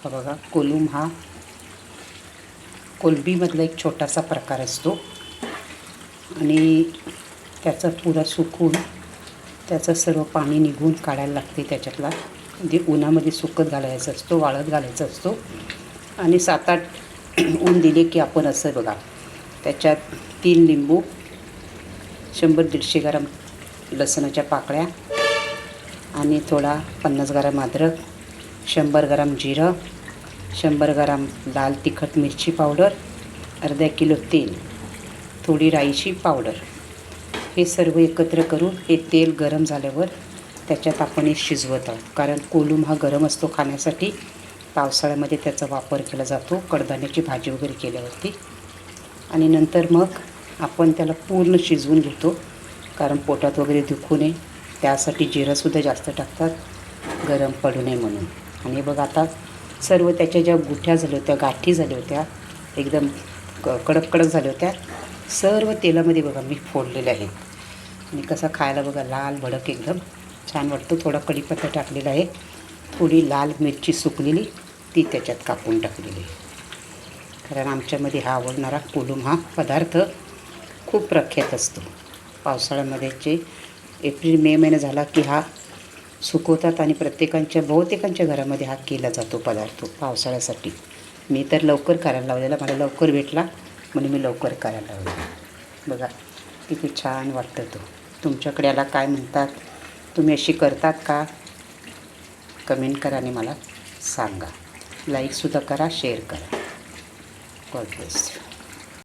हा बघा, कोलम हा कोलंबीमधला एक छोटासा प्रकार असतो आणि त्याचं पुरा सुकून त्याचं सर्व पाणी निघून काढायला लागते त्याच्यातला. म्हणजे उन्हामध्ये सुकत घालायचा असतो, वाळत घालायचा असतो आणि 7-8 ऊन दिले की आपण असं बघा त्याच्यात 3 लिंबू, 100-150 ग्राम लसणाच्या पाकळ्या आणि थोडा 50 ग्राम अद्रक, 100 ग्राम जिरं, 100 ग्राम लाल तिखट मिरची पावडर, अर्धा किलो तेल, थोडी राईची पावडर, हे सर्व एकत्र करून हे तेल गरम झाल्यावर त्याच्यात आपण हे शिजवत आहोत. कारण कोलम हा गरम असतो खाण्यासाठी. पावसाळ्यामध्ये त्याचा वापर केला जातो कडधान्याची भाजी वगैरे केल्यावरती. आणि नंतर मग आपण त्याला पूर्ण शिजवून घेतो कारण पोटात वगैरे दुखू नये त्यासाठी जिरंसुद्धा जास्त टाकतात गरम पडू नये म्हणून. आणि बघ आता सर्व त्याच्या ज्या गुठ्या झाल्या होत्या, गाठी झाल्या होत्या, एकदम कडक कडक झाल्या होत्या, सर्व तेलामध्ये बघा मी फोडलेले आहेत. आणि कसा खायला बघा लाल भडक एकदम छान वाटतो. थोडा कढीपत्ता टाकलेला आहे, थोडी लाल मिरची सुकलेली ती त्याच्यात कापून टाकलेली आहे. कारण आमच्यामध्ये हा आवडणारा कोलम हा पदार्थ खूप प्रख्यात असतो. पावसाळ्यामध्ये जे एप्रिल मे महिना झाला की हा सुकवतात आणि बहुतेकांच्या घरामध्ये हा केला जातो पदार्थ पावसाळ्यासाठी. मी तर लवकर करायला लावलेला, मला लवकर भेटला म्हणून मी लवकर करायला लावलेला. बघा किती छान वाटतं तो. तुमच्याकडे याला काय म्हणतात, तुम्ही अशी करतात का? कमेंट करा आणि मला सांगा. लाईकसुद्धा करा, शेअर करा. God bless.